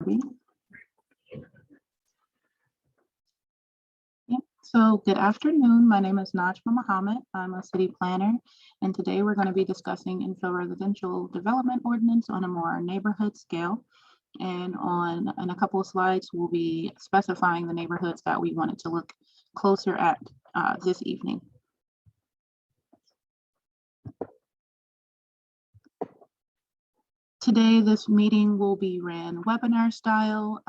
Yep. So good afternoon. My name is Najma Muhammad. I'm a city planner, and today we're going to be discussing Infill residential development ordinance on a more neighborhood scale. And in a couple of slides, we'll be specifying the neighborhoods that we wanted to look closer at this evening. Today, this meeting will be ran webinar style.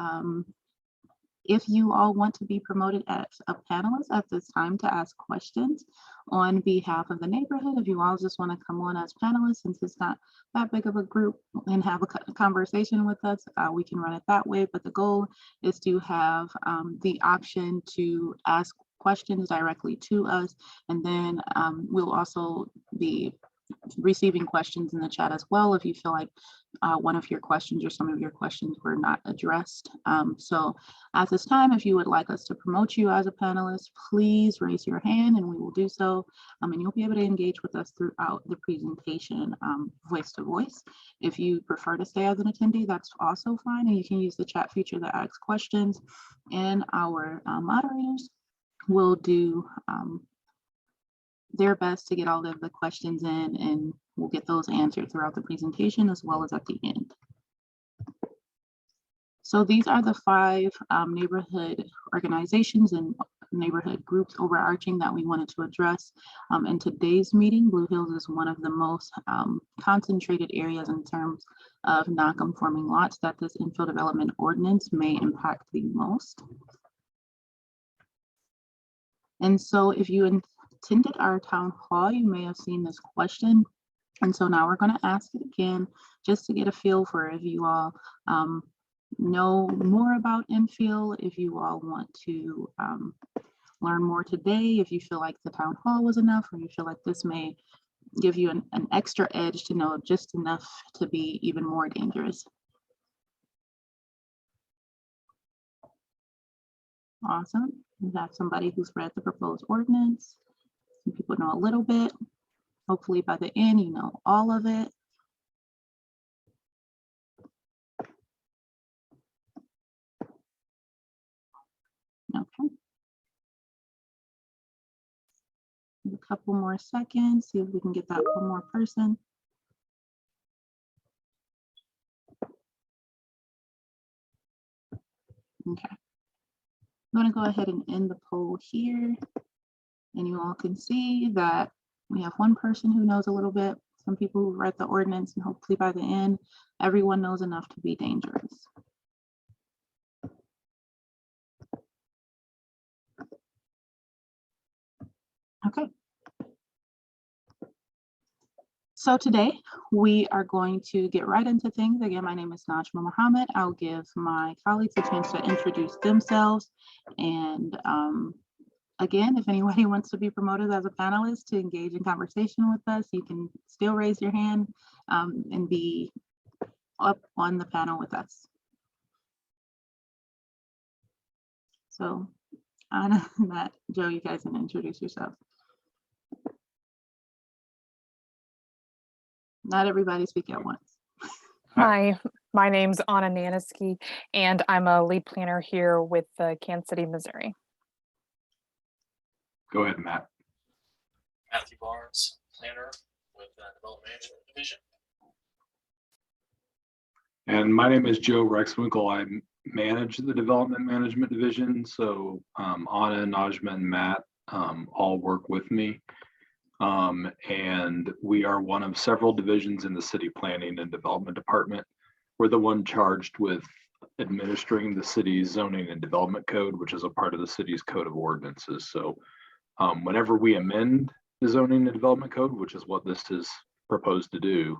If you all want to be promoted as a panelist at this time to ask questions on behalf of the neighborhood, if you all just want to come on as panelists, since it's not that big of a group, and have a conversation with us, we can run it that way. But the goal is to have the option to ask questions directly to us, and then we'll also be receiving questions in the chat as well if you feel like one of your questions or some of your questions were not addressed. So at this time, if you would like us to promote you as a panelist, please raise your hand and we will do so. And you'll be able to engage with us throughout the presentation, voice to voice. If you prefer to stay as an attendee, that's also fine. And you can use the chat feature to ask questions, and our moderators will do their best to get all of the questions in, and we'll get those answered throughout the presentation as well as at the end. So these are the 5 neighborhood organizations and neighborhood groups overarching that we wanted to address in today's meeting. Blue Hills is one of the most concentrated areas in terms of non-conforming lots that this infill development ordinance may impact the most. And so if you attended our town hall, you may have seen this question. And so now we're going to ask it again, just to get a feel for if you all know more about Infill, if you all want to learn more today, if you feel like the town hall was enough, or you feel like this may give you an extra edge to know just enough to be even more dangerous. Awesome. We have somebody who's read the proposed ordinance. Some people know a little bit. Hopefully by the end, you know all of it. Okay. A couple more seconds, see if we can get that one more person. Okay. I'm going to go ahead and end the poll here. And you all can see that we have one person who knows a little bit, some people who read the ordinance, and hopefully by the end, everyone knows enough to be dangerous. Okay. So today we are going to get right into things. Again, my name is Najma Muhammad. I'll give my colleagues a chance to introduce themselves. And again, if anybody wants to be promoted as a panelist to engage in conversation with us, you can still raise your hand and be up on the panel with us. So Anna, Matt, Joe, you guys can introduce yourselves. Not everybody speak at once. Hi, my name's Anna Naniski, and I'm a lead planner here with Kansas City, Missouri. Go ahead, Matt. Matthew Barnes, planner with Development Management Division. And my name is Joe Rexwinkle. I manage the Development Management Division. So Anna, Najma, and Matt all work with me. And we are one of several divisions in the City Planning and Development Department. We're the one charged with administering the city's zoning and development code, which is a part of the city's code of ordinances. So whenever we amend the zoning and development code, which is what this is proposed to do,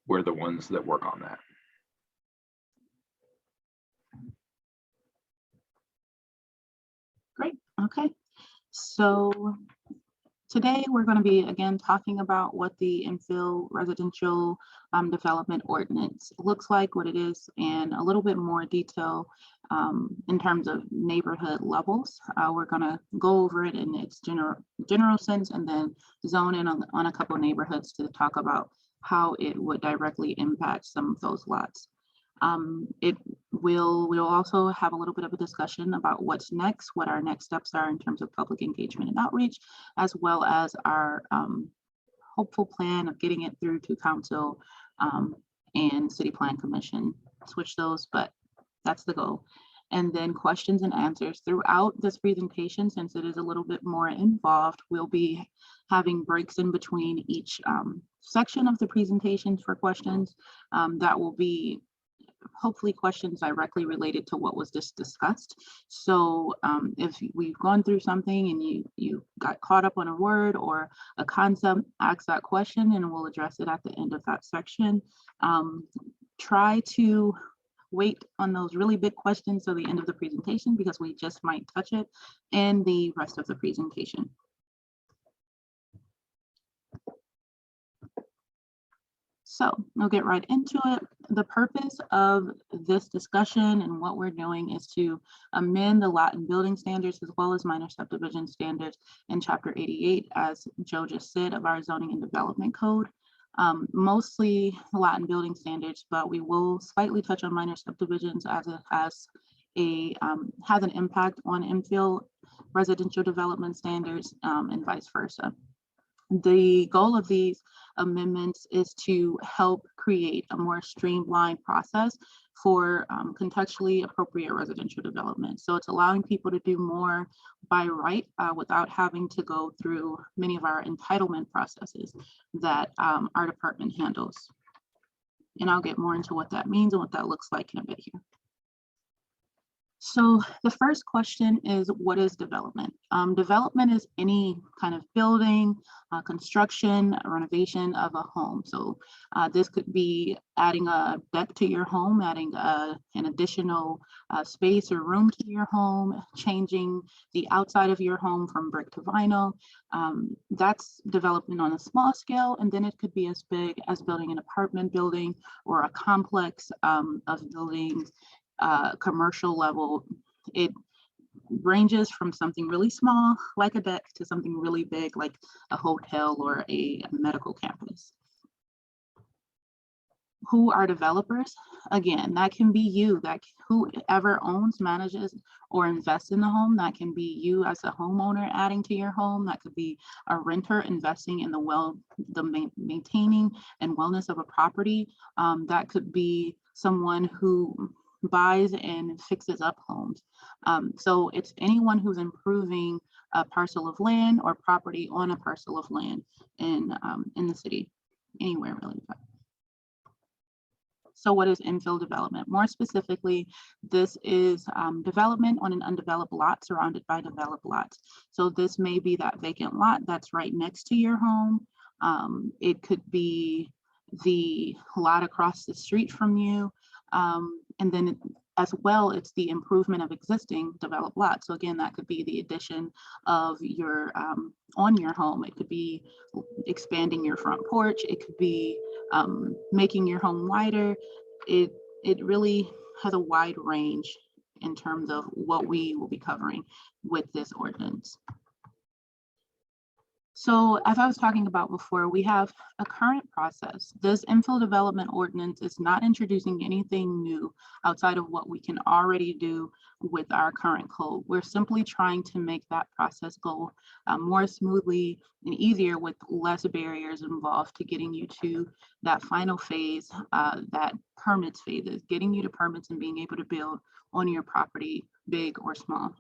we're the ones that work on that. Great. Okay. So today we're going to be again talking about what the infill residential development ordinance looks like, what it is, and a little bit more detail in terms of neighborhood levels. We're going to go over it in its general sense, and then zone in on a couple of neighborhoods to talk about how it would directly impact some of those lots. We'll also have a little bit of a discussion about what's next, what our next steps are in terms of public engagement and outreach, as well as our hopeful plan of getting it through to council and city plan commission. Switch those, but that's the goal. And then questions and answers throughout this presentation, since it is a little bit more involved, we'll be having breaks in between each section of the presentation for questions. That will be hopefully questions directly related to what was just discussed. So if we've gone through something and you got caught up on a word or a concept, ask that question and we'll address it at the end of that section. Try to wait on those really big questions till the end of the presentation, because we just might touch it in the rest of the presentation. So we'll get right into it. The purpose of this discussion and what we're doing is to amend the lot and building standards as well as minor subdivision standards in Chapter 88, as Joe just said, of our zoning and development code. Mostly lot and building standards, but we will slightly touch on minor subdivisions as it has an impact on infill residential development standards and vice versa. The goal of these amendments is to help create a more streamlined process for contextually appropriate residential development. So it's allowing people to do more by right without having to go through many of our entitlement processes that our department handles. And I'll get more into what that means and what that looks like in a bit here. So the first question is, what is development? Development is any kind of building, construction, renovation of a home. So this could be adding a deck to your home, adding an additional space or room to your home, changing the outside of your home from brick to vinyl. That's development on a small scale, and then it could be as big as building an apartment building or a complex of buildings. Commercial level. It ranges from something really small like a deck to something really big like a hotel or a medical campus. Who are developers? Again, that can be you, that whoever owns, manages, or invests in the home. That can be you as a homeowner adding to your home. That could be a renter investing in the maintaining and wellness of a property. That could be someone who buys and fixes up homes. So it's anyone who's improving a parcel of land or property on a parcel of land in the city, anywhere really. So what is infill development? More specifically, this is development on an undeveloped lot surrounded by developed lots. So this may be that vacant lot that's right next to your home. It could be the lot across the street from you. And then as well, it's the improvement of existing developed lots. So again, that could be the addition of your on your home. It could be expanding your front porch. It could be making your home wider. It really has a wide range in terms of what we will be covering with this ordinance. So as I was talking about before, we have a current process. This infill development ordinance is not introducing anything new outside of what we can already do with our current code. We're simply trying to make that process go more smoothly and easier with less barriers involved to getting you to that final phase, that permits phase, is getting you to permits and being able to build on your property, big or small.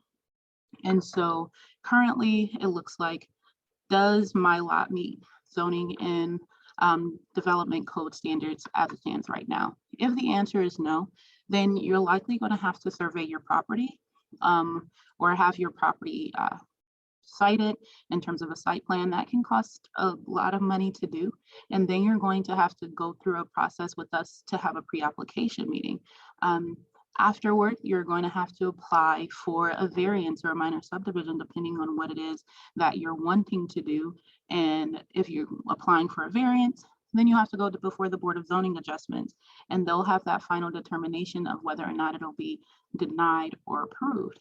And so currently it looks like, does my lot meet zoning and development code standards as it stands right now? If the answer is no, then you're likely going to have to survey your property or have your property cited in terms of a site plan. That can cost a lot of money to do. And then you're going to have to go through a process with us to have a pre-application meeting. Afterward, you're going to have to apply for a variance or a minor subdivision, depending on what it is that you're wanting to do. And if you're applying for a variance, then you have to go before the Board of Zoning Adjustments, and they'll have that final determination of whether or not it'll be denied or approved.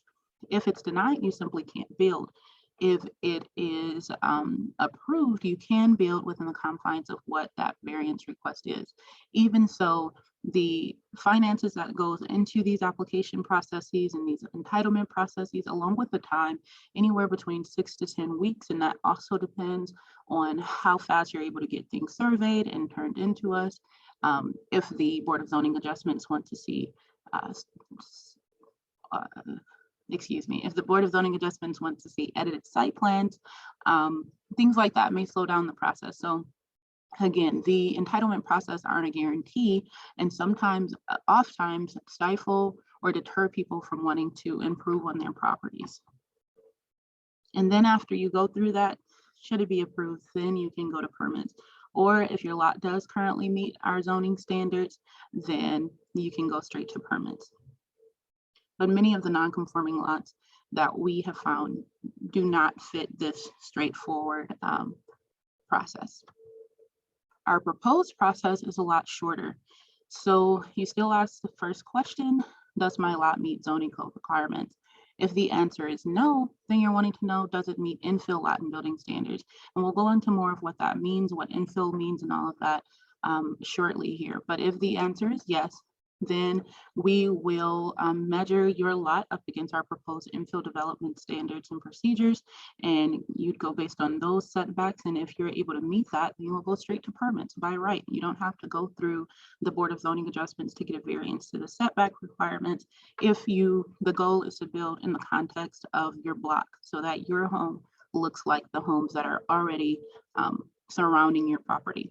If it's denied, you simply can't build. If it is approved, you can build within the confines of what that variance request is. Even so, the finances that goes into these application processes and these entitlement processes, along with the time, anywhere between 6 to 10 weeks. And that also depends on how fast you're able to get things surveyed and turned into us. If the Board of Zoning Adjustments want to see, if the Board of Zoning Adjustments wants to see edited site plans, things like that may slow down the process. So again, the entitlement process aren't a guarantee, and sometimes, oftentimes, stifle or deter people from wanting to improve on their properties. And then after you go through that, should it be approved, then you can go to permits. Or if your lot does currently meet our zoning standards, then you can go straight to permits. But many of the non-conforming lots that we have found do not fit this straightforward process. Our proposed process is a lot shorter. So you still ask the first question, does my lot meet zoning code requirements? If the answer is no, then you're wanting to know, does it meet infill lot and building standards? And we'll go into more of what that means, what infill means and all of that shortly here. But if the answer is yes, then we will measure your lot up against our proposed infill development standards and procedures, and you'd go based on those setbacks. And if you're able to meet that, you will go straight to permits by right. You don't have to go through the Board of Zoning Adjustments to get a variance to the setback requirements if the goal is to build in the context of your block so that your home looks like the homes that are already surrounding your property.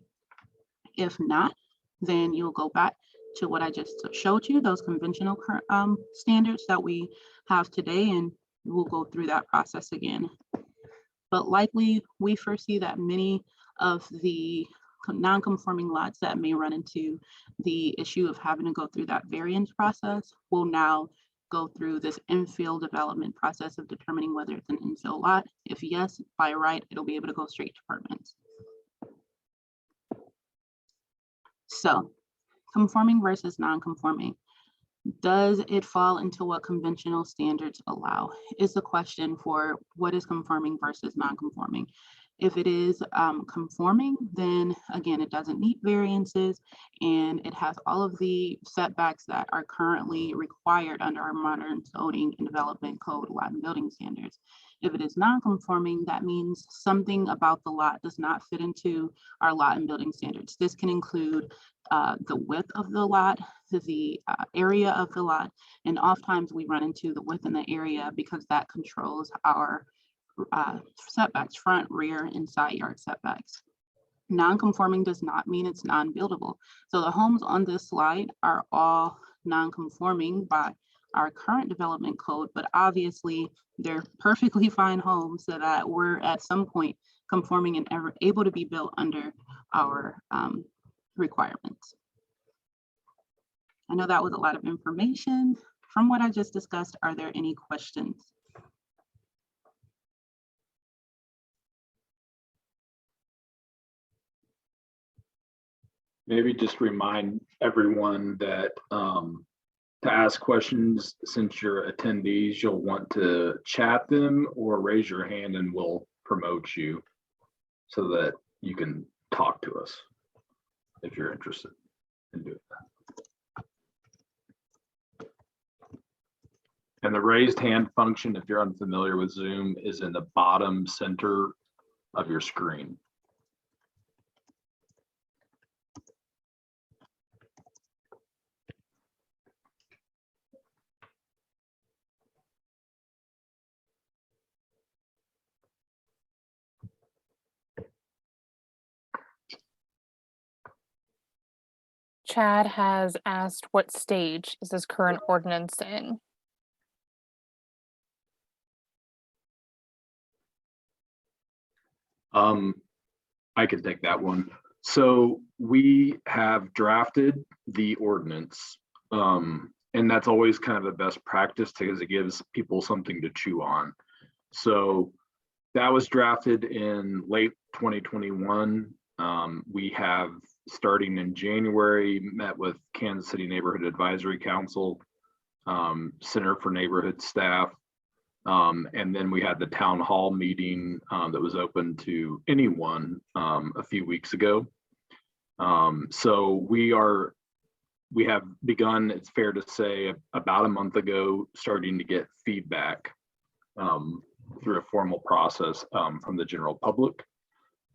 If not, then you'll go back to what I just showed you, those conventional standards that we have today, and we'll go through that process again. But likely, we foresee that many of the non-conforming lots that may run into the issue of having to go through that variance process will now go through this infill development process of determining whether it's an infill lot. If yes, by right, it'll be able to go straight to permits. So, conforming versus non-conforming. Does it fall into what conventional standards allow? Is the question for what is conforming versus non-conforming. If it is conforming, then again, it doesn't meet variances and it has all of the setbacks that are currently required under our modern zoning and development code, lot and building standards. If it is non-conforming, that means something about the lot does not fit into our lot and building standards. This can include the width of the lot, the area of the lot, and oftentimes we run into the width in the area because that controls our setbacks, front, rear, and side yard setbacks. Non-conforming does not mean it's non-buildable. So the homes on this slide are all non-conforming by our current development code, but obviously they're perfectly fine homes so that we're at some point conforming and able to be built under our requirements. I know that was a lot of information. From what I just discussed, are there any questions? Maybe just remind everyone that to ask questions, since you're attendees, you'll want to chat them or raise your hand and we'll promote you so that you can talk to us if you're interested in doing that. And the raised hand function, if you're unfamiliar with Zoom, is in the bottom center of your screen. Chad has asked, what stage is this current ordinance in? I can take that one. So we have drafted the ordinance, and that's always kind of the best practice because it gives people something to chew on. So that was drafted in late 2021. We have, starting in January, met with Kansas City Neighborhood Advisory Council, Center for Neighborhood Staff, and then we had the town hall meeting that was open to anyone a few weeks ago. So we are We have begun, it's fair to say, about a month ago, starting to get feedback through a formal process from the general public.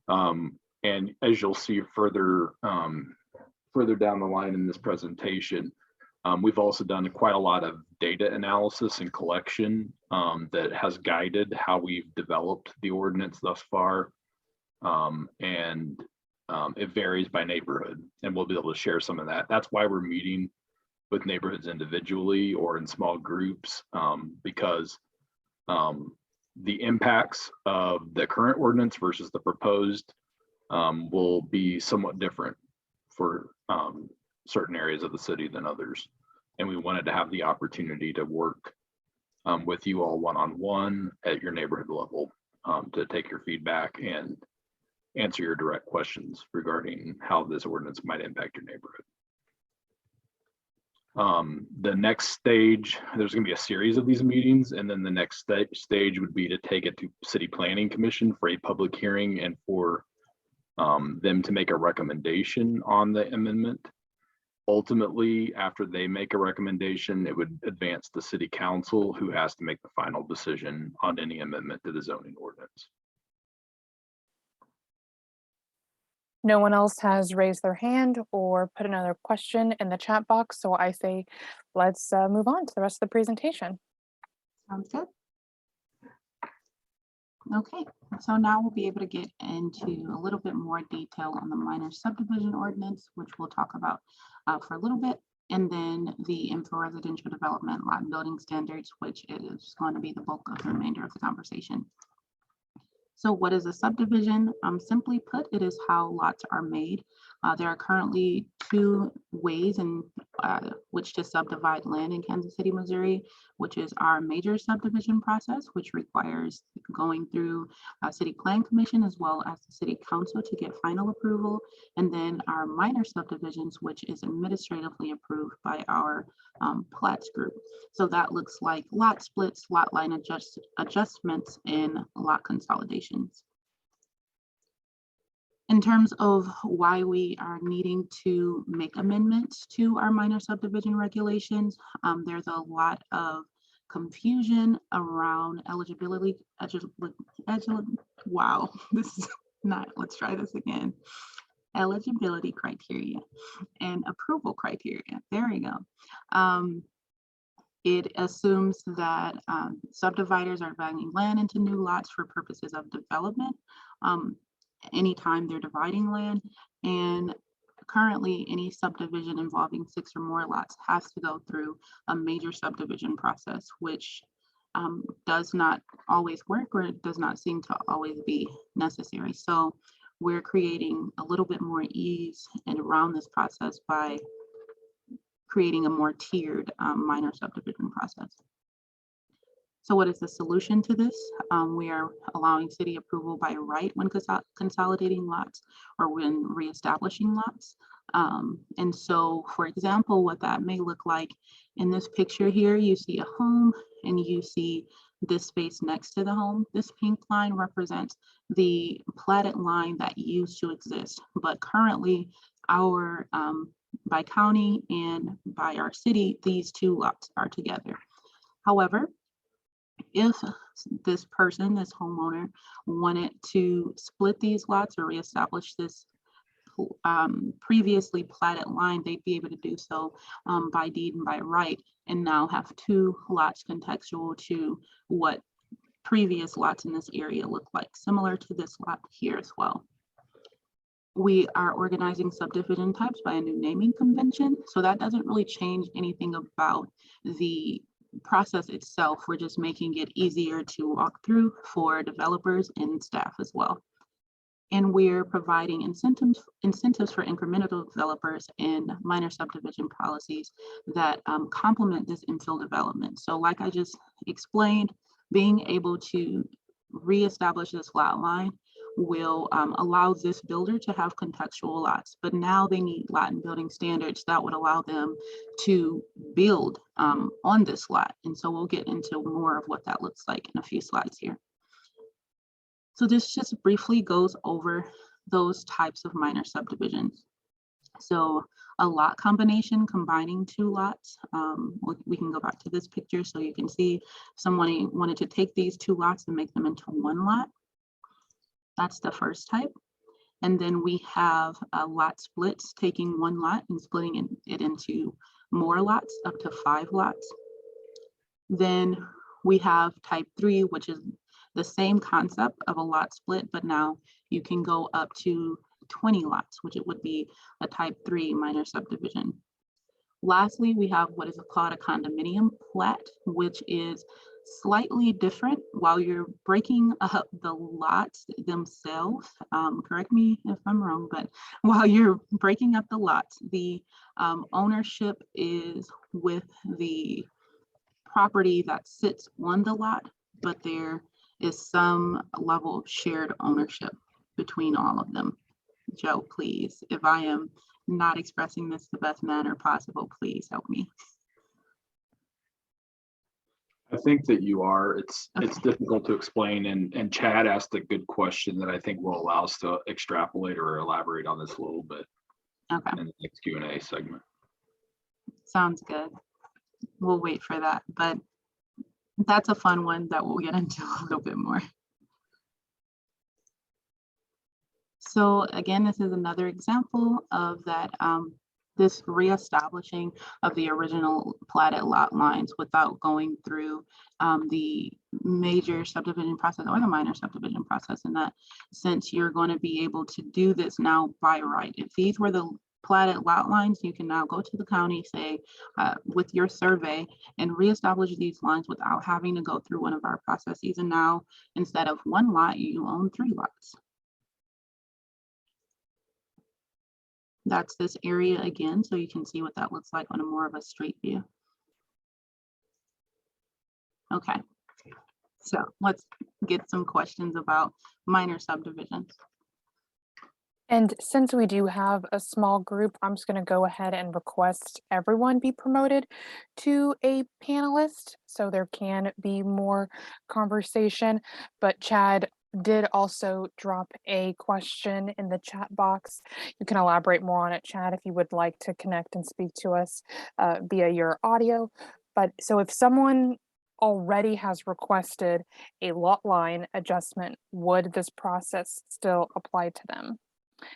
And as you'll see further down the line in this presentation, we've also done quite a lot of data analysis and collection that has guided how we've developed the ordinance thus far. It varies by neighborhood, and we'll be able to share some of that. That's why we're meeting with neighborhoods individually or in small groups, because the impacts of the current ordinance versus the proposed will be somewhat different for certain areas of the city than others. And we wanted to have the opportunity to work with you all one-on-one at your neighborhood level to take your feedback and answer your direct questions regarding how this ordinance might impact your neighborhood. The next stage, there's going to be a series of these meetings, and then the next stage would be to take it to City Planning Commission for a public hearing and for them to make a recommendation on the amendment. Ultimately, after they make a recommendation, it would advance to City Council, who has to make the final decision on any amendment to the zoning ordinance. No one else has raised their hand or put another question in the chat box, so I say let's move on to the rest of the presentation. Sounds good. Okay, so now we'll be able to get into a little bit more detail on the minor subdivision ordinance, which we'll talk about for a little bit, and then the infill residential development lot and building standards, which is going to be the bulk of the remainder of the conversation. So what is a subdivision? Simply put, it is how lots are made. There are currently two ways in which to subdivide land in Kansas City, Missouri, which is our major subdivision process, which requires going through City Plan Commission as well as the City Council to get final approval. And then our minor subdivisions, which is administratively approved by our plats group. So that looks like lot splits, lot line adjustments, and lot consolidations. In terms of why we are needing to make amendments to our minor subdivision regulations, there's a lot of confusion around eligibility. Wow, this is not, let's try this again. Eligibility criteria and approval criteria. There we go. It assumes that subdividers are dividing land into new lots for purposes of development anytime they're dividing land, and currently any subdivision involving 6 or more lots has to go through a major subdivision process, which does not always work, or it does not seem to always be necessary. So we're creating a little bit more ease and around this process by creating a more tiered minor subdivision process. So what is the solution to this? We are allowing city approval by right when consolidating lots or when reestablishing lots. And so, for example, what that may look like in this picture here, you see a home and you see this space next to the home. This pink line represents the platted line that used to exist, but currently our by county and by our city, these two lots are together. However, if this person, this homeowner, wanted to split these lots or reestablish this previously platted line, they'd be able to do so by deed and by right, and now have two lots contextual to what previous lots in this area look like, similar to this lot here as well. We are organizing subdivision types by a new naming convention, so that doesn't really change anything about the process itself. We're just making it easier to walk through for developers and staff as well. And we're providing incentives for incremental developers and minor subdivision policies that complement this infill development. So like I just explained, being able to reestablish this lot line will allow this builder to have contextual lots, but now they need lot and building standards that would allow them to build on this lot. And so we'll get into more of what that looks like in a few slides here. So this just briefly goes over those types of minor subdivisions. So a lot combination combining two lots. We can go back to this picture so you can see someone wanted to take these two lots and make them into one lot. That's the first type. And then we have lot splits, taking one lot and splitting it into more lots, up to 5 lots. Then we have type 3, which is the same concept of a lot split, but now you can go up to 20 lots, which it would be a type 3 minor subdivision. Lastly, we have what is called a condominium plat, which is slightly different. While you're breaking up the lots themselves, correct me if I'm wrong, but while you're breaking up the lots, the ownership is with the property that sits on the lot, but there is some level of shared ownership between all of them. Joe, please, if I am not expressing this the best manner possible, please help me. I think that you are. It's difficult to explain, and Chad asked a good question that I think will allow us to extrapolate or elaborate on this a little bit Okay, in the next Q&A segment. sounds good. We'll wait for that, but that's a fun one that we'll get into a little bit more. So again, this is another example of that, this reestablishing of the original platted lot lines without going through the major subdivision process or the minor subdivision process. In that sense, you're going to be able to do this now by right. If these were the platted lot lines, you can now go to the county, say, with your survey, and reestablish these lines without having to go through one of our processes. And now, instead of one lot, you own 3 lots. That's this area again, so you can see what that looks like on a more of a street view. Okay, so let's get some questions about minor subdivisions. And since we do have a small group, I'm just going to go ahead and request everyone be promoted to a panelist so there can be more conversation. But Chad did also drop a question in the chat box. You can elaborate more on it, Chad, if you would like to connect and speak to us via your audio. But so if someone already has requested a lot line adjustment, would this process still apply to them?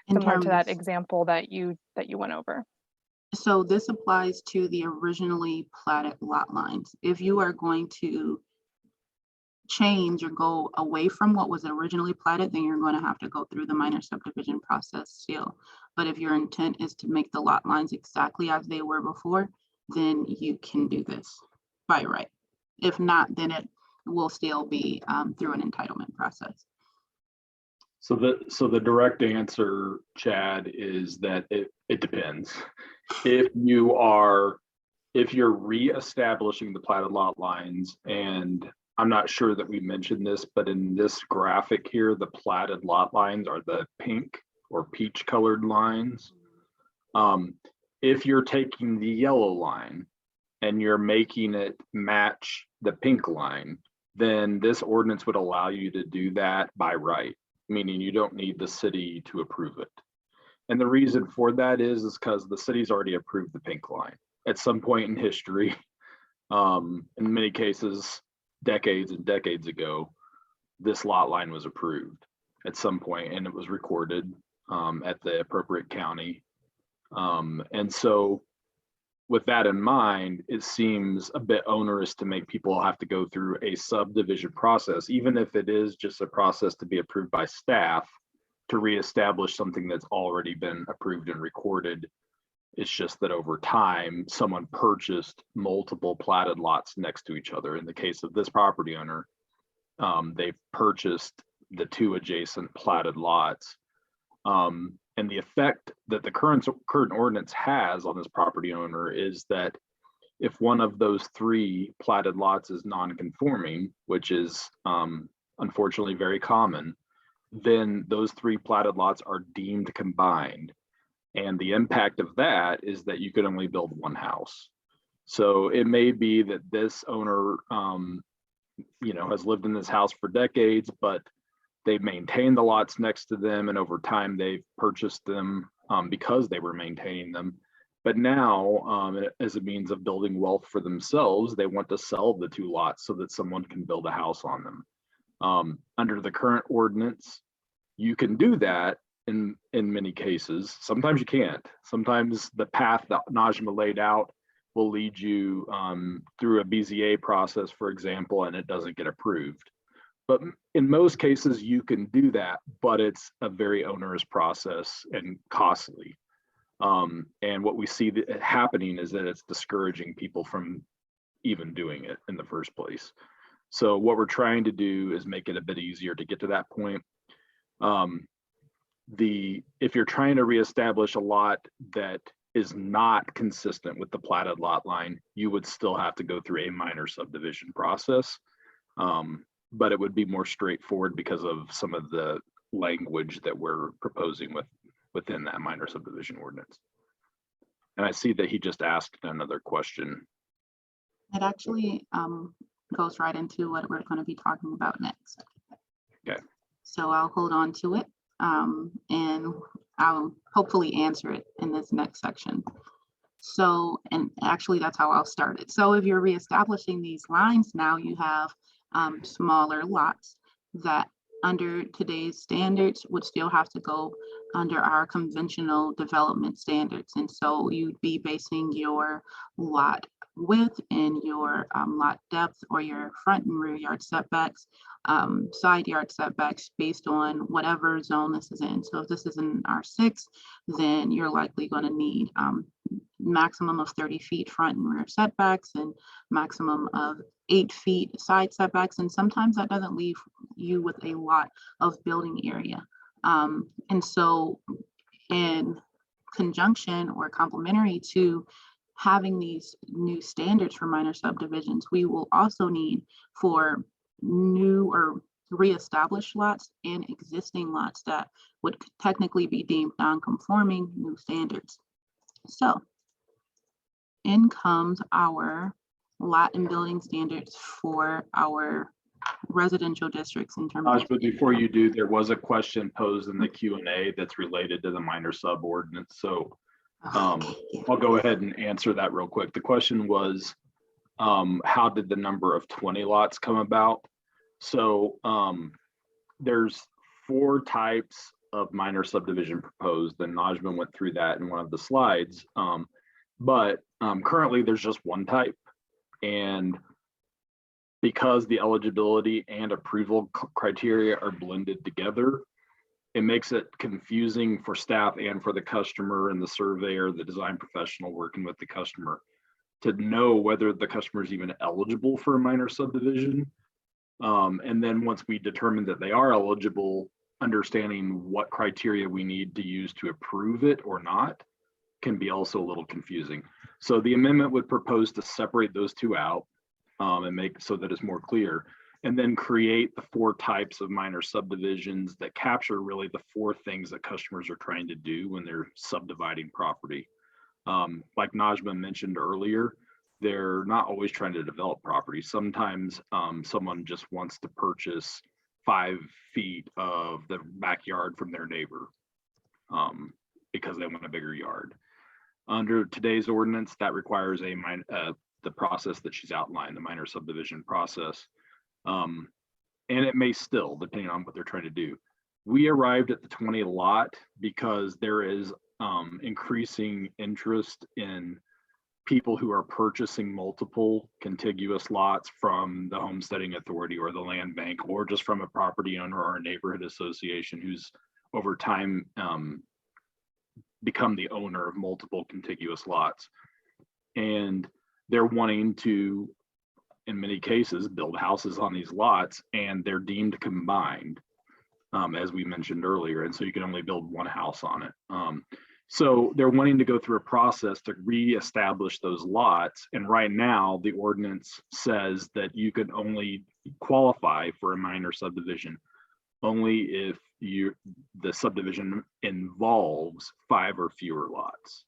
Similar to that example that you went over. So this applies to the originally platted lot lines. If you are going to change or go away from what was originally platted, then you're going to have to go through the minor subdivision process still. But if your intent is to make the lot lines exactly as they were before, then you can do this by right. If not, then it will still be through an entitlement process. So the direct answer, Chad, is that it depends. If you're reestablishing the platted lot lines, and I'm not sure that we mentioned this, but in this graphic here, the platted lot lines are the pink or peach colored lines. If you're taking the yellow line and you're making it match the pink line, then this ordinance would allow you to do that by right, meaning you don't need the city to approve it. And the reason for that is because the city's already approved the pink line at some point in history. In many cases, decades and decades ago, this lot line was approved at some point, and it was recorded at the appropriate county. And so with that in mind, it seems a bit onerous to make people have to go through a subdivision process, even if it is just a process to be approved by staff to reestablish something that's already been approved and recorded. It's just that over time, someone purchased multiple platted lots next to each other. In the case of this property owner, they purchased the 2 adjacent platted lots. And the effect that the current ordinance has on this property owner is that if one of those 3 platted lots is non-conforming, which is unfortunately very common, then those 3 platted lots are deemed combined. And the impact of that is that you could only build 1 house. So it may be that this owner, has lived in this house for decades, but they've maintained the lots next to them, and over time they've purchased them because they were maintaining them. But now, as a means of building wealth for themselves, they want to sell the 2 lots so that someone can build a house on them. Under the current ordinance, you can do that in many cases. Sometimes you can't. Sometimes the path that Najma laid out will lead you through a BZA process, for example, and it doesn't get approved. But in most cases, you can do that, but it's a very onerous process and costly. And what we see that happening is that it's discouraging people from even doing it in the first place. So what we're trying to do is make it a bit easier to get to that point. If you're trying to reestablish a lot that is not consistent with the platted lot line, you would still have to go through a minor subdivision process. But it would be more straightforward because of some of the language that we're proposing within that minor subdivision ordinance. And I see that he just asked another question. It actually goes right into what we're going to be talking about next. Okay. So I'll hold on to it and I'll hopefully answer it in this next section. So, and actually that's how I'll start it. So if you're reestablishing these lines now, you have smaller lots that under today's standards would still have to go under our conventional development standards. And so you'd be basing your lot width and your lot depth or your front and rear yard setbacks, side yard setbacks based on whatever zone this is in. So if this is in R6, then you're likely going to need maximum of 30 feet front and rear setbacks and maximum of 8 feet side setbacks. And sometimes that doesn't leave you with a lot of building area. And so in conjunction or complementary to having these new standards for minor subdivisions, we will also need for new or reestablished lots and existing lots that would technically be deemed non-conforming new standards. So in comes our lot and building standards for our residential districts in terms of. But before you do, there was a question posed in the Q&A that's related to the minor sub ordinance. So I'll go ahead and answer that real quick. The question was, how did the number of 20 lots come about? So there's 4 types of minor subdivision proposed, and Najma went through that in one of the slides. But currently there's just one type, and because the eligibility and approval criteria are blended together, it makes it confusing for staff and for the customer and the surveyor, the design professional working with the customer, to know whether the customer is even eligible for a minor subdivision. And then once we determine that they are eligible, understanding what criteria we need to use to approve it or not can be also a little confusing. So the amendment would propose to separate those 2 out and make so that it's more clear, and then create the 4 types of minor subdivisions that capture really the 4 things that customers are trying to do when they're subdividing property. Like Najma mentioned earlier, they're not always trying to develop property. Sometimes someone just wants to purchase 5 feet of the backyard from their neighbor because they want a bigger yard. Under today's ordinance, that requires the process that she's outlined, the minor subdivision process. And it may still, depending on what they're trying to do. We arrived at the 20 lot because there is increasing interest in people who are purchasing multiple contiguous lots from the homesteading authority or the land bank, or just from a property owner or a neighborhood association who's over time become the owner of multiple contiguous lots. And they're wanting to, in many cases, build houses on these lots, and they're deemed combined, as we mentioned earlier. And so you can only build one house on it. So they're wanting to go through a process to reestablish those lots. And right now, the ordinance says that you can only qualify for a minor subdivision only if the subdivision involves 5 or fewer lots.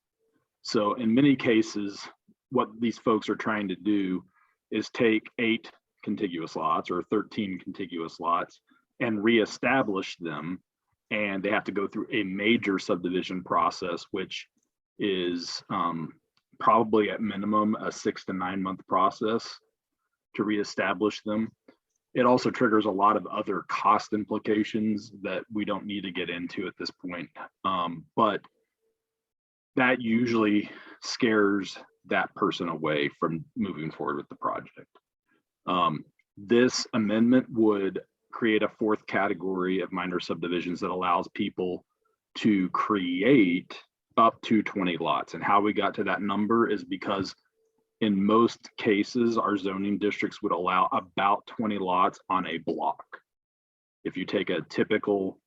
So in many cases, what these folks are trying to do is take 8 contiguous lots or 13 contiguous lots and reestablish them. And they have to go through a major subdivision process, which is probably at minimum a 6 to 9 month process to reestablish them. It also triggers a lot of other cost implications that we don't need to get into at this point. But that usually scares that person away from moving forward with the project. This amendment would create a fourth category of minor subdivisions that allows people to create up to 20 lots. And how we got to that number is because in most cases, our zoning districts would allow about 20 lots on a block. If you take a typical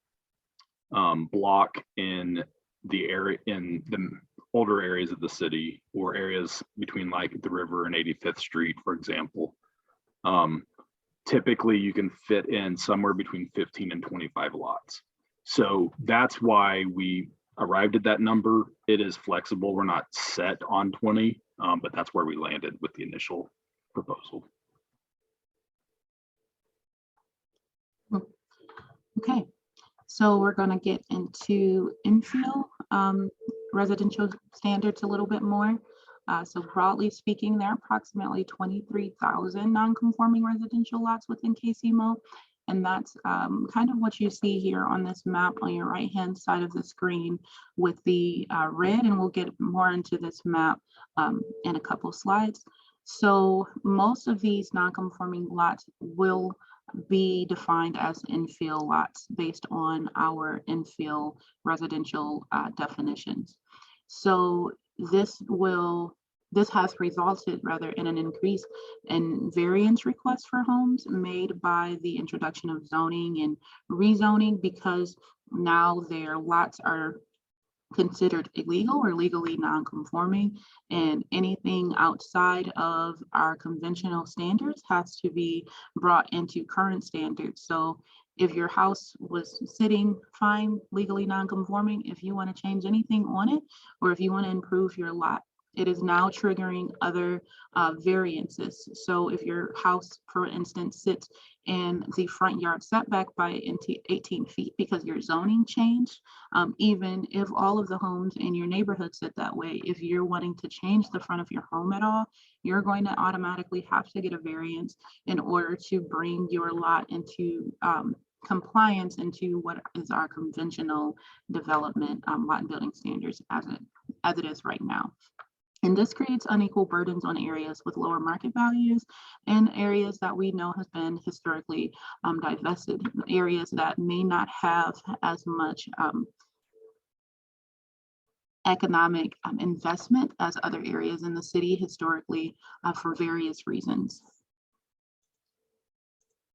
block in the area, in the older areas of the city, or areas between like the river and 85th Street, for example, typically you can fit in somewhere between 15 and 25 lots. So that's why we arrived at that number. It is flexible. We're not set on 20, but that's where we landed with the initial proposal. Okay, so we're going to get into infill residential standards a little bit more. So broadly speaking, there are approximately 23,000 non-conforming residential lots within KCMO. And that's kind of what you see here on this map on your right-hand side of the screen with the red, and we'll get more into this map in a couple slides. So most of these non-conforming lots will be defined as infill lots based on our infill residential definitions. So this has resulted rather in an increase in variance requests for homes made by the introduction of zoning and rezoning, because now their lots are considered illegal or legally non-conforming, and anything outside of our conventional standards has to be brought into current standards. So if your house was sitting fine, legally non-conforming, if you want to change anything on it, or if you want to improve your lot, it is now triggering other variances. So if your house, for instance, sits in the front yard setback by 18 feet because your zoning changed, even if all of the homes in your neighborhood sit that way, if you're wanting to change the front of your home at all, you're going to automatically have to get a variance in order to bring your lot into compliance into what is our conventional development lot and building standards as it is right now. And this creates unequal burdens on areas with lower market values and areas that we know has been historically divested, areas that may not have as much economic investment as other areas in the city historically for various reasons.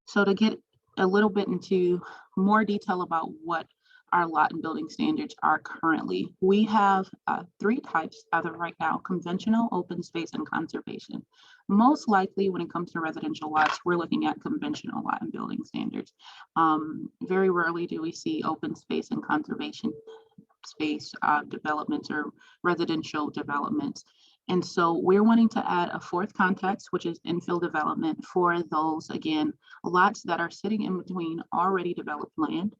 So to get a little bit into more detail about what our lot and building standards are currently, we have three types as of right now: conventional, open space, and conservation. Most likely when it comes to residential lots, we're looking at conventional lot and building standards. Very rarely do we see open space and conservation space developments or residential developments. And so we're wanting to add a fourth context, which is infill development for those, again, lots that are sitting in between already developed land,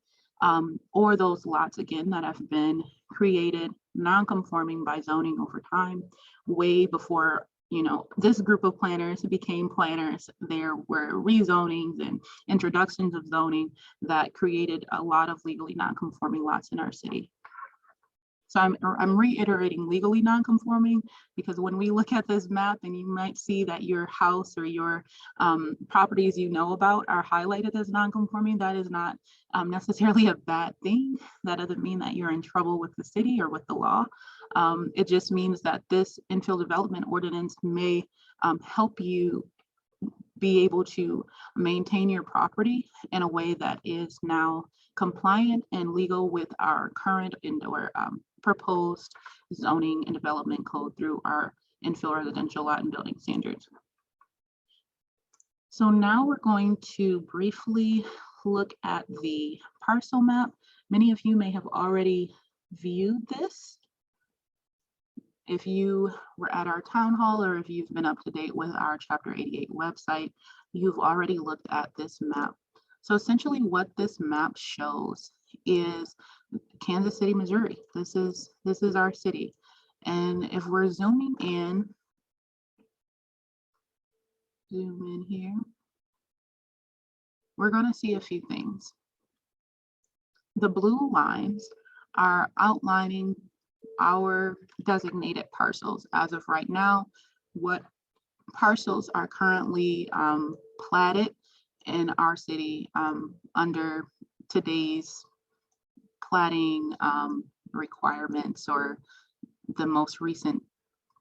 or those lots, again, that have been created non-conforming by zoning over time, way before, you know, this group of planners became planners. There were rezonings and introductions of zoning that created a lot of legally non-conforming lots in our city. So I'm reiterating legally non-conforming, because when we look at this map and you might see that your house or your properties you know about are highlighted as non-conforming, that is not necessarily a bad thing. That doesn't mean that you're in trouble with the city or with the law. It just means that this infill development ordinance may help you be able to maintain your property in a way that is now compliant and legal with our current indoor proposed zoning and development code through our infill residential lot and building standards. So now we're going to briefly look at the parcel map. Many of you may have already viewed this. If you were at our town hall, or if you've been up to date with our Chapter 88 website, you've already looked at this map. So essentially what this map shows is Kansas City, Missouri. This is our city. And if we're zoom in here, we're going to see a few things. The blue lines are outlining our designated parcels as of right now, what parcels are currently platted in our city under today's platting requirements, or the most recent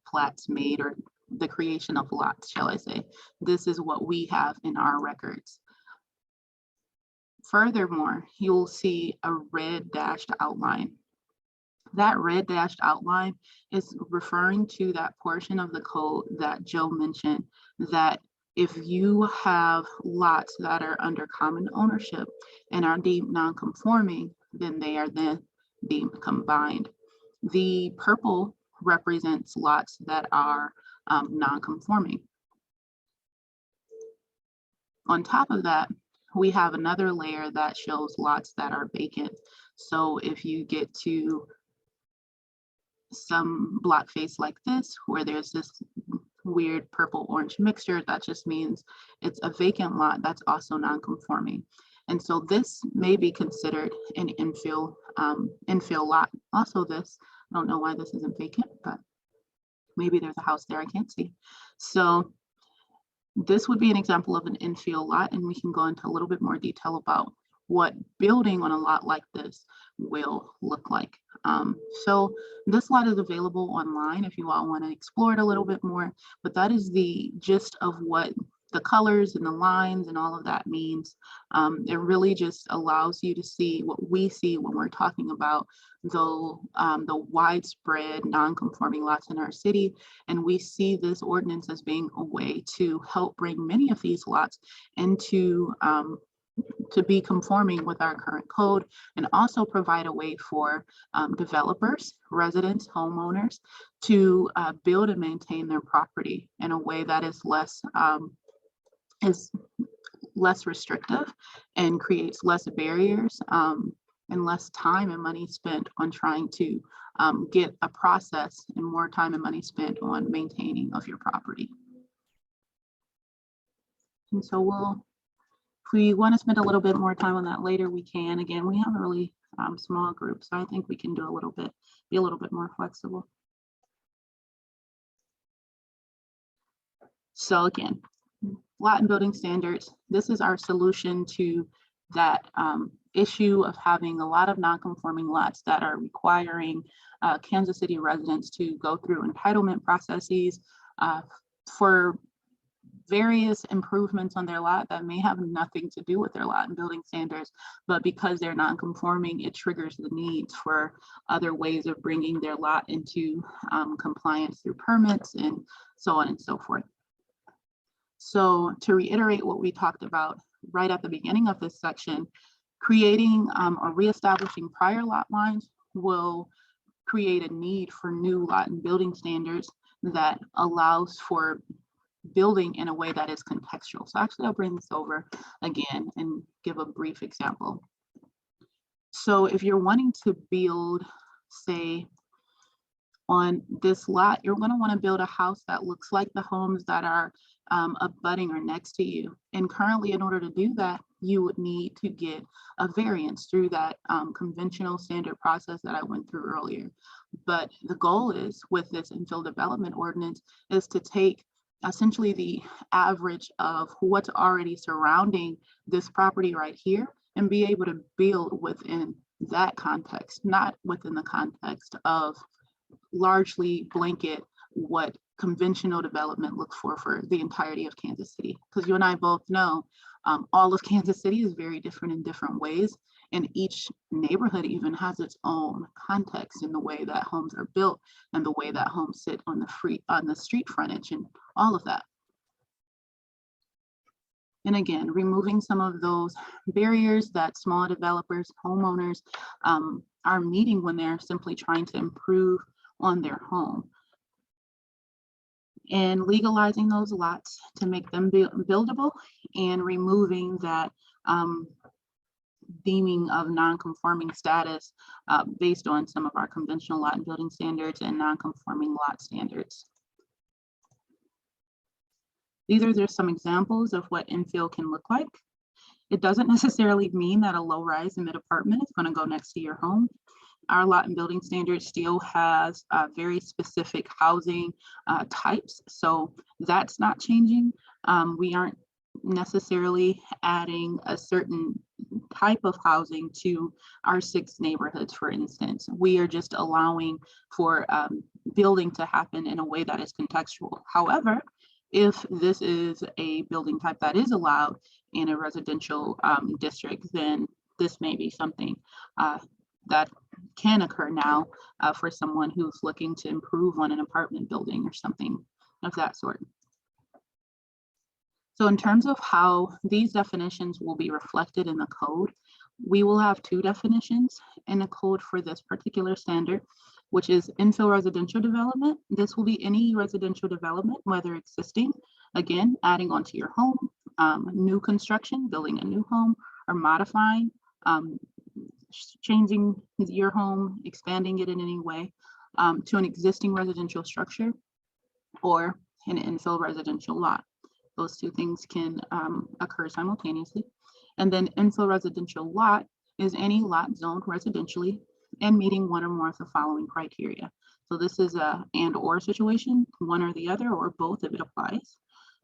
plats made, or the creation of lots, shall I say. This is what we have in our records. Furthermore, you'll see a red dashed outline. That red dashed outline is referring to that portion of the code that Joe mentioned, that if you have lots that are under common ownership and are deemed non-conforming, then they are then deemed combined. The purple represents lots that are non-conforming. On top of that, we have another layer that shows lots that are vacant. So if you get to some block face like this, where there's this weird purple orange mixture, that just means it's a vacant lot that's also non-conforming. And so this may be considered an infill lot. Also this, I don't know why this isn't vacant, but maybe there's a house there I can't see. So this would be an example of an infill lot, and we can go into a little bit more detail about what building on a lot like this will look like. So this lot is available online if you all want to explore it a little bit more, but that is the gist of what the colors and the lines and all of that means. It really just allows you to see what we see when we're talking about the widespread non-conforming lots in our city. And we see this ordinance as being a way to help bring many of these lots into to be conforming with our current code, and also provide a way for developers, residents, homeowners to build and maintain their property in a way that is less restrictive and creates less barriers and less time and money spent on trying to get a process, and more time and money spent on maintaining of your property. And so if we want to spend a little bit more time on that later, we can. Again, we have a really small group, so I think we can do be a little bit more flexible. So again, lot and building standards. This is our solution to that issue of having a lot of non-conforming lots that are requiring Kansas City residents to go through entitlement processes for various improvements on their lot that may have nothing to do with their lot and building standards, but because they're non-conforming, it triggers the need for other ways of bringing their lot into compliance through permits and so on and so forth. So to reiterate what we talked about right at the beginning of this section, creating or reestablishing prior lot lines will create a need for new lot and building standards that allows for building in a way that is contextual. So actually I'll bring this over again and give a brief example. So if you're wanting to build, say, on this lot, you're going to want to build a house that looks like the homes that are abutting or next to you. And currently, in order to do that, you would need to get a variance through that conventional standard process that I went through earlier. But the goal is, with this infill development ordinance, is to take essentially the average of what's already surrounding this property right here and be able to build within that context, not within the context of largely blanket what conventional development looks for the entirety of Kansas City. Because you and I both know all of Kansas City is very different in different ways, and each neighborhood even has its own context in the way that homes are built and the way that homes sit on the street frontage and all of that. And again, removing some of those barriers that small developers, homeowners are meeting when they're simply trying to improve on their home. And legalizing those lots to make them buildable, and removing that deeming of non-conforming status based on some of our conventional lot and building standards and non-conforming lot standards. These are just some examples of what infill can look like. It doesn't necessarily mean that a low-rise and mid-apartment is going to go next to your home. Our lot and building standard still has very specific housing types, so that's not changing. We aren't necessarily adding a certain type of housing to our 6 neighborhoods, for instance. We are just allowing for building to happen in a way that is contextual. However, if this is a building type that is allowed in a residential district, then this may be something that can occur now for someone who's looking to improve on an apartment building or something of that sort. So in terms of how these definitions will be reflected in the code, we will have 2 definitions in the code for this particular standard, which is infill residential development. This will be any residential development, whether existing, again, adding onto your home, new construction, building a new home, or modifying, changing your home, expanding it in any way to an existing residential structure or an infill residential lot. Those 2 things can occur simultaneously. And then infill residential lot is any lot zoned residentially and meeting one or more of the following criteria. So this is a and/or situation, one or the other, or both if it applies.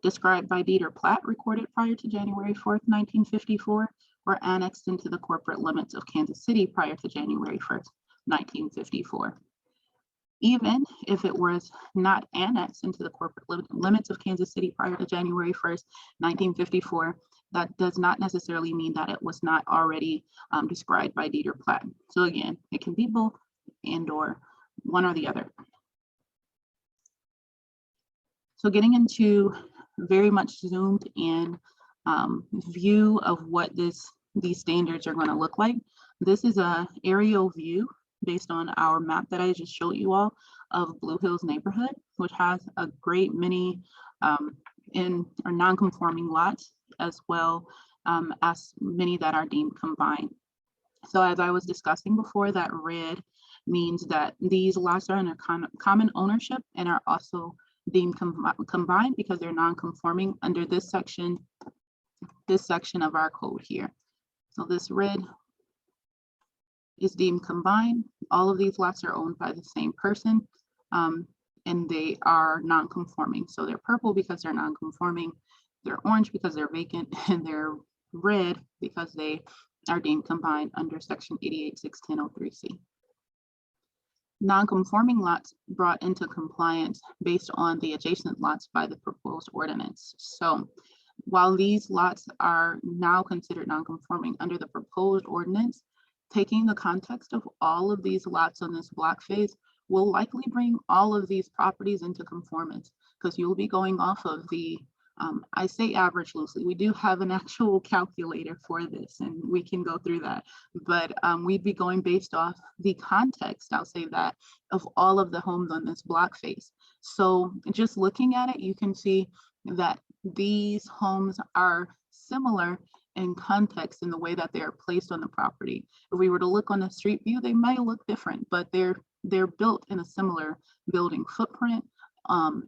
Described by deed or plat recorded prior to January 4th, 1954, or annexed into the corporate limits of Kansas City prior to January 1st, 1954. Even if it was not annexed into the corporate limits of Kansas City prior to January 1st, 1954, that does not necessarily mean that it was not already described by deed or plat. So again, it can be both and/or one or the other. So getting into very much zoomed in view of what these standards are going to look like. This is a aerial view based on our map that I just showed you all of Blue Hills neighborhood, which has a great many non-conforming lots, as well as many that are deemed combined. So as I was discussing before, that red means that these lots are under common ownership and are also deemed combined because they're non-conforming under this section of our code here. So this red is deemed combined. All of these lots are owned by the same person and they are non-conforming. So they're purple because they're non-conforming, they're orange because they're vacant, and they're red because they are deemed combined under section 88.610.03C. Non-conforming lots brought into compliance based on the adjacent lots by the proposed ordinance. So while these lots are now considered non-conforming under the proposed ordinance, taking the context of all of these lots on this block phase will likely bring all of these properties into conformance, because you'll be going off of the, I say average loosely, we do have an actual calculator for this and we can go through that, but we'd be going based off the context, I'll say that, of all of the homes on this block phase. So just looking at it, you can see that these homes are similar in context in the way that they're placed on the property. If we were to look on the street view, they might look different, but they're built in a similar building footprint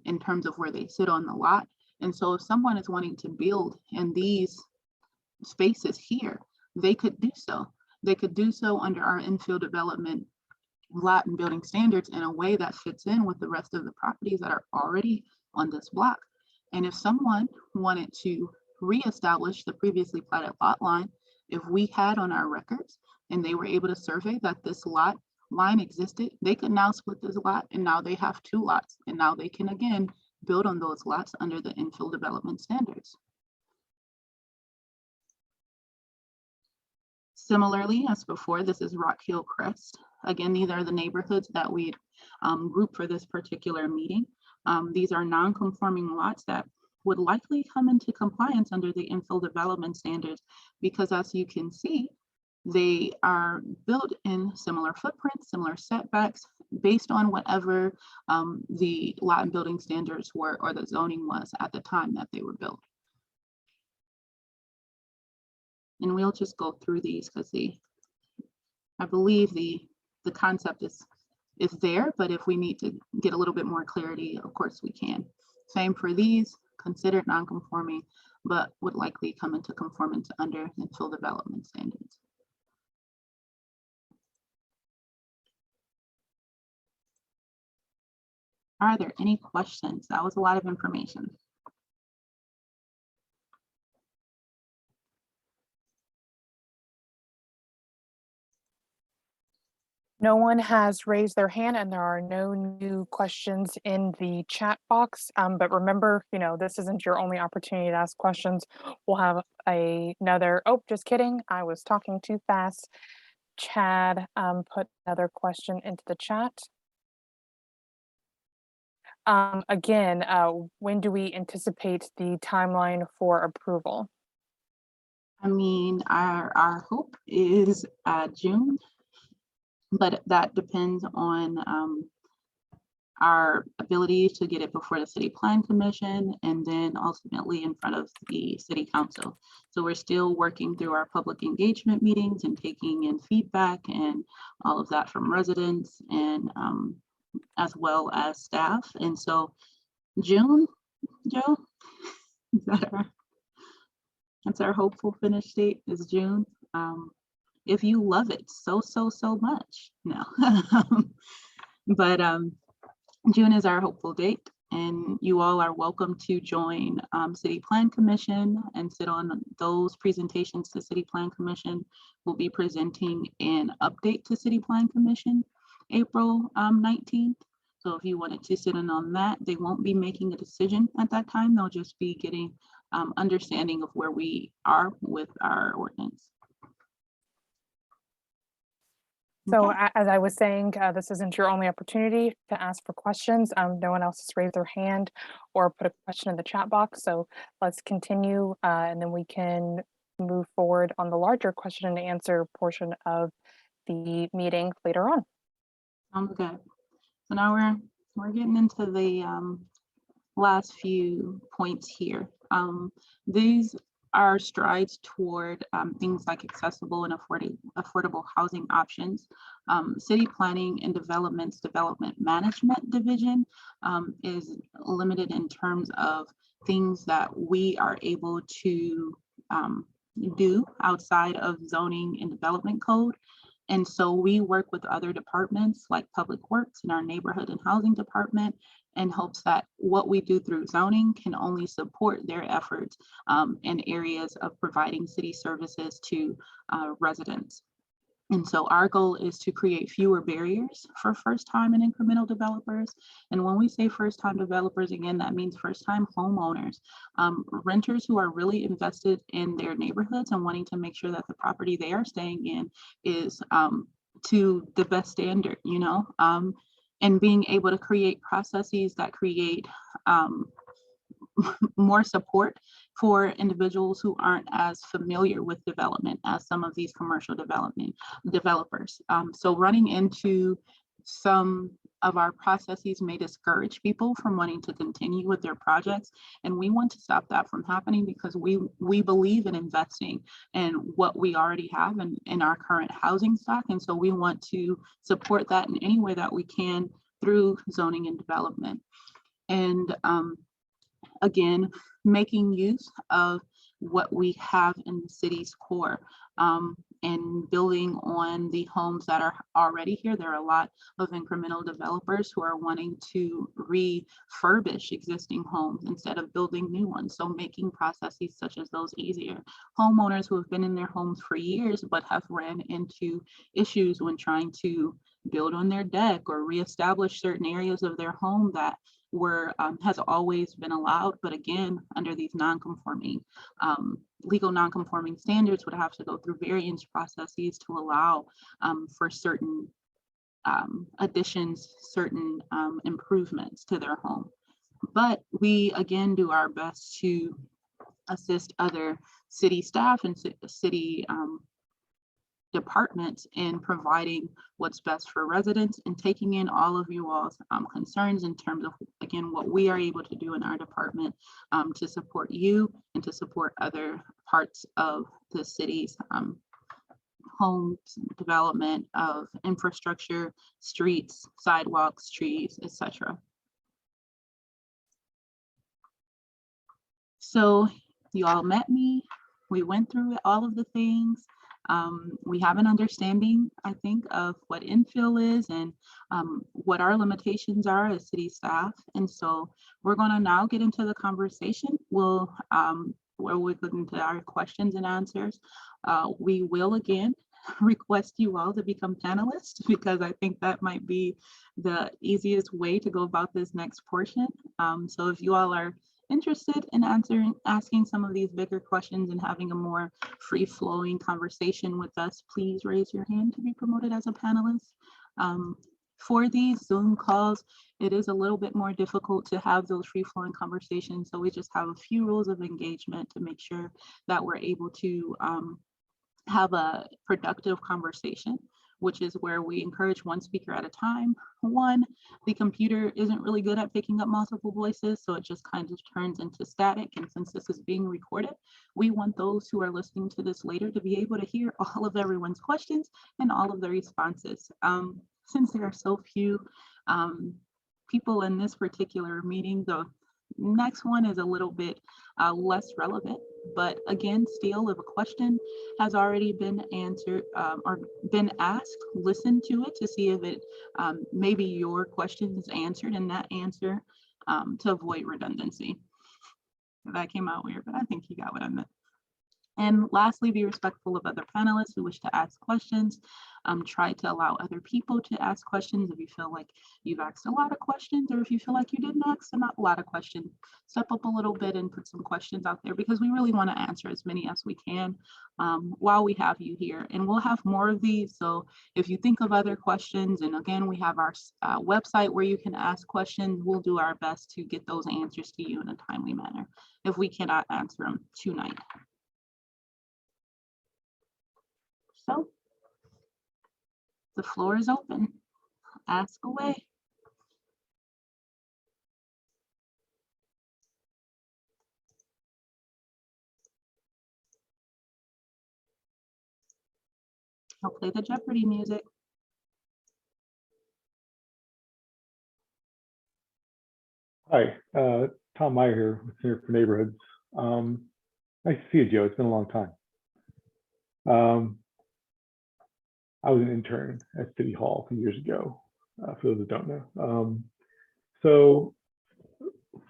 in terms of where they sit on the lot. And so if someone is wanting to build in these spaces here, they could do so. They could do so under our infill development lot and building standards in a way that fits in with the rest of the properties that are already on this block. And if someone wanted to reestablish the previously platted lot line, if we had on our records and they were able to survey that this lot line existed, they could now split this lot and now they have 2 lots, and now they can again build on those lots under the infill development standards. Similarly, as before, this is ROCKHILL CREST. Again, these are the neighborhoods that we grouped for this particular meeting. These are non-conforming lots that would likely come into compliance under the infill development standards, because as you can see, they are built in similar footprints, similar setbacks, based on whatever the lot and building standards were or the zoning was at the time that they were built. And we'll just go through these because I believe the concept is there, but if we need to get a little bit more clarity, of course we can. Same for these, considered non-conforming, but would likely come into conformance under infill development standards. Are there any questions? That was a lot of information. No one has raised their hand and there are no new questions in the chat box. But remember, this isn't your only opportunity to ask questions. We'll have another, oh, just kidding. I was talking too fast. Chad put another question into the chat. Again, when do we anticipate the timeline for approval? I mean, our hope is June, but that depends on our ability to get it before the City Plan Commission and then ultimately in front of the City Council. So we're still working through our public engagement meetings and taking in feedback and all of that from residents and as well as staff. And so June, Joe, is that's our hopeful finish date is June. If you love it so much, no. But June is our hopeful date, and you all are welcome to join City Plan Commission and sit on those presentations to City Plan Commission. We'll be presenting an update to City Plan Commission April 19th. So if you wanted to sit in on that, they won't be making a decision at that time. They'll just be getting understanding of where we are with our ordinance. So Okay. as I was saying, this isn't your only opportunity to ask for questions. No one else has raised their hand or put a question in the chat box. So let's continue and then we can move forward on the larger question and answer portion of the meeting later on. Sounds good. So now we're getting into the last few points here. These are strides toward things like accessible and affordable housing options. City Planning and Development Management Division is limited in terms of things that we are able to do outside of zoning and development code. And so we work with other departments like Public Works and our Neighborhood and Housing Department in hopes that what we do through zoning can only support their efforts in areas of providing city services to residents. And so our goal is to create fewer barriers for first-time and incremental developers. And when we say first-time developers, again, that means first-time homeowners, renters who are really invested in their neighborhoods and wanting to make sure that the property they are staying in is to the best standard, and being able to create processes that create more support for individuals who aren't as familiar with development as some of these commercial developers. So running into some of our processes may discourage people from wanting to continue with their projects. And we want to stop that from happening because we believe in investing in what we already have in our current housing stock. And so we want to support that in any way that we can through zoning and development. And again, making use of what we have in the city's core and building on the homes that are already here. There are a lot of incremental developers who are wanting to refurbish existing homes instead of building new ones. So making processes such as those easier. Homeowners who have been in their homes for years but have ran into issues when trying to build on their deck or reestablish certain areas of their home that has always been allowed, but again, under these non-conforming, legal non-conforming standards would have to go through variance processes to allow for certain additions, certain improvements to their home. But we again do our best to assist other city staff and city departments in providing what's best for residents and taking in all of you all's concerns in terms of, again, what we are able to do in our department to support you and to support other parts of the city's homes, development of infrastructure, streets, sidewalks, trees, etc. So you all met me. We went through all of the things. We have an understanding, I think, of what infill is and what our limitations are as city staff. And so we're going to now get into the conversation. Where we get into our questions and answers. We will again request you all to become panelists, because I think that might be the easiest way to go about this next portion. So if you all are interested in asking some of these bigger questions and having a more free-flowing conversation with us, please raise your hand to be promoted as a panelist. For these Zoom calls, it is a little bit more difficult to have those free-flowing conversations, so we just have a few rules of engagement to make sure that we're able to have a productive conversation, which is where we encourage one speaker at a time. One, the computer isn't really good at picking up multiple voices, so it just kind of turns into static. And since this is being recorded, we want those who are listening to this later to be able to hear all of everyone's questions and all of the responses. Since there are so few people in this particular meeting, the next one is a little bit less relevant, but again, still, if a question has already been answered or been asked, listen to it to see if it maybe your question is answered in that answer to avoid redundancy. That came out weird, but I think you got what I meant. And lastly, be respectful of other panelists who wish to ask questions. Try to allow other people to ask questions if you feel like you've asked a lot of questions, or if you feel like you didn't ask a lot of questions. Step up a little bit and put some questions out there, because we really want to answer as many as we can while we have you here. And we'll have more of these. So if you think of other questions, and again, we have our website where you can ask questions, we'll do our best to get those answers to you in a timely manner if we cannot answer them tonight. So the floor is open. Ask away. I'll play the Jeopardy music. Hi, Tom Meyer here for Neighborhoods. Nice to see you, Joe. It's been a long time. I was an intern at City Hall a few years ago, for those that don't know. So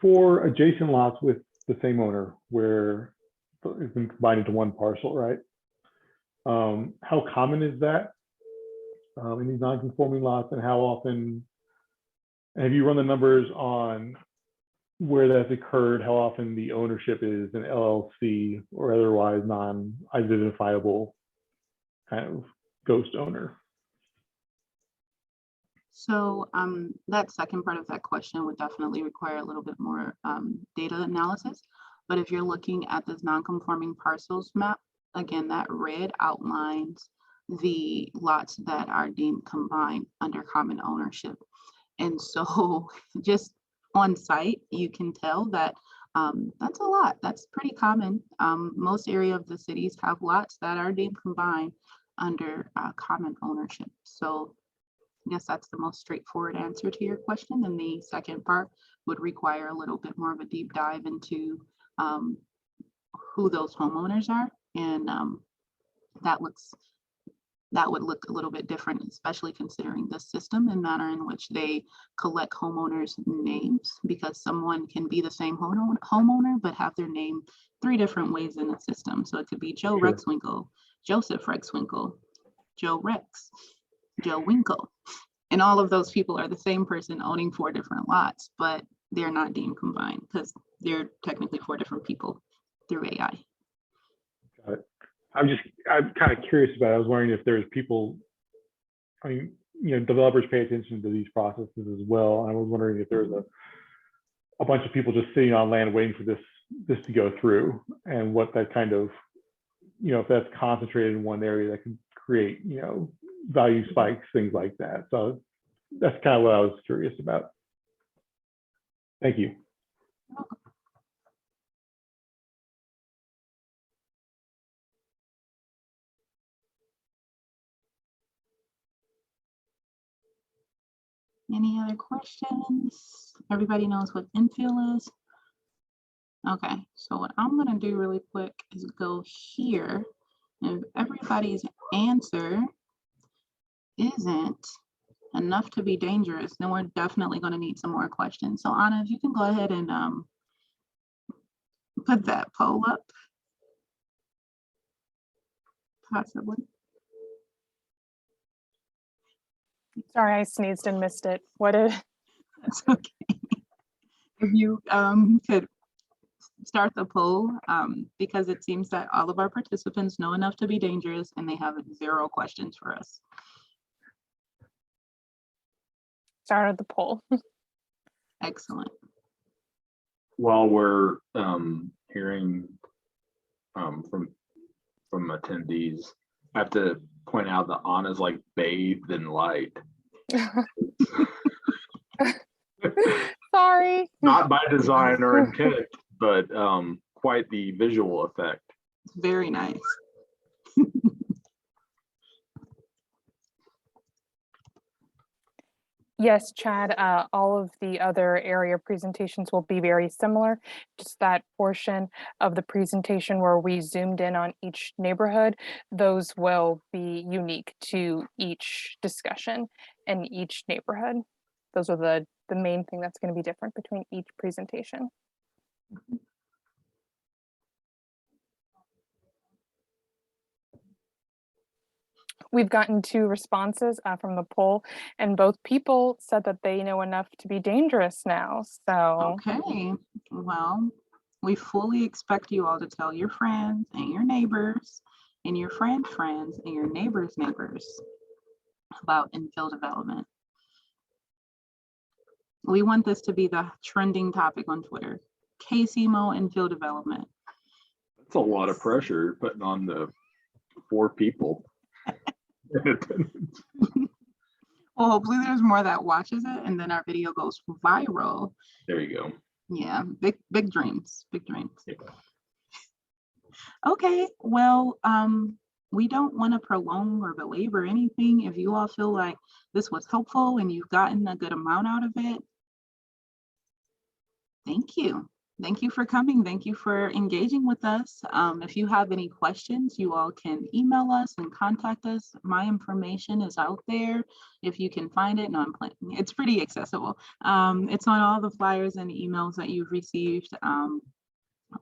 for adjacent lots with the same owner where it's been combined into one parcel, right? How common is that in these non-conforming lots, and how often, have you run the numbers on where that's occurred, how often the ownership is an LLC or otherwise non-identifiable kind of ghost owner? So that second part of that question would definitely require a little bit more data analysis. But if you're looking at this non-conforming parcels map, again, that red outlines the lots that are deemed combined under common ownership. And so just on site, you can tell that that's a lot. That's pretty common. Most areas of the cities have lots that are deemed combined under common ownership. So I guess that's the most straightforward answer to your question. And the second part would require a little bit more of a deep dive into who those homeowners are. And that would look a little bit different, especially considering the system and manner in which they collect homeowners' names, because someone can be the same homeowner, but have their name 3 different ways in the system. So it could be Joe Sure. Rexwinkle, Joseph Rexwinkle, Joe Rex, Joe Winkle. And all of those people are the same person owning 4 different lots, but they're not deemed combined because they're technically 4 different people through AI. Got it. I'm kind of curious about it. I was wondering if there's people, I mean, you know, developers pay attention to these processes as well. I was wondering if there's a bunch of people just sitting on land waiting for this to go through, and what that kind of, you know, if that's concentrated in one area, that can create, value spikes, things like that. So that's kind of what I was curious about. Thank you. Any other questions? Everybody knows what infill is? Okay, so what I'm gonna do really quick is go here. And if everybody's answer isn't enough to be dangerous, then we're definitely gonna need some more questions. So Anna, if you can go ahead and put that poll up. Possibly. Sorry, I sneezed and missed it. What did? That's okay. If you could start the poll, because it seems that all of our participants know enough to be dangerous and they have 0 questions for us. Started the poll. Excellent. While we're hearing from attendees, I have to point out that Anna's like bathed in light. Sorry. Not by design or intent, but quite the visual effect. It's very nice. Yes, Chad, all of the other area presentations will be very similar. Just that portion of the presentation where we zoomed in on each neighborhood, those will be unique to each discussion and each neighborhood. Those are the main thing that's going to be different between each presentation. We've gotten 2 responses from the poll, and both people said that they know enough to be dangerous now. So Okay, well, we fully expect you all to tell your friends and your neighbors and your friends' friends and your neighbors' neighbors about infill development. We want this to be the trending topic on Twitter. KCMO infill development. That's a lot of pressure putting on the 4 people. Well, hopefully there's more that watches it and then our video goes viral. There you go. Yeah, big dreams, big dreams. Yeah. Okay, well, we don't want to prolong or belabor anything. If you all feel like this was helpful and you've gotten a good amount out of it, thank you. Thank you for coming. Thank you for engaging with us. If you have any questions, you all can email us and contact us. My information is out there. If you can find it, no, I'm playing. It's pretty accessible. It's on all the flyers and emails that you've received.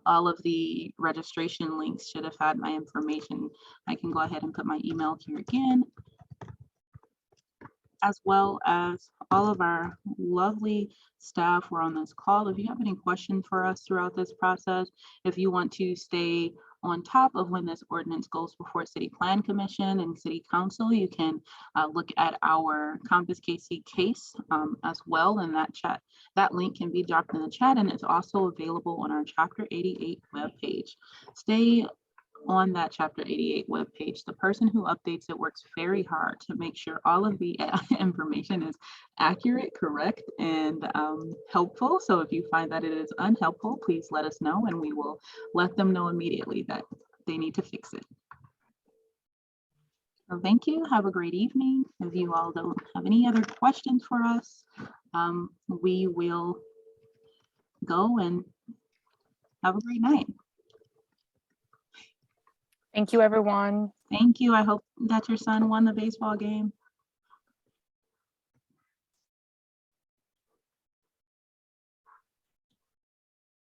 All of the registration links should have had my information. I can go ahead and put my email here again, as well as all of our lovely staff who are on this call. If you have any questions for us throughout this process, if you want to stay on top of when this ordinance goes before City Plan Commission and City Council, you can look at our Compass KC case as well, and that link can be dropped in the chat, and it's also available on our Chapter 88 webpage. Stay on that Chapter 88 webpage. The person who updates it works very hard to make sure all of the information is accurate, correct, and helpful. So if you find that it is unhelpful, please let us know and we will let them know immediately that they need to fix it. So thank you. Have a great evening. If you all don't have any other questions for us, we will go and have a great night. thank you, everyone. Thank you. I hope that your son won the baseball game.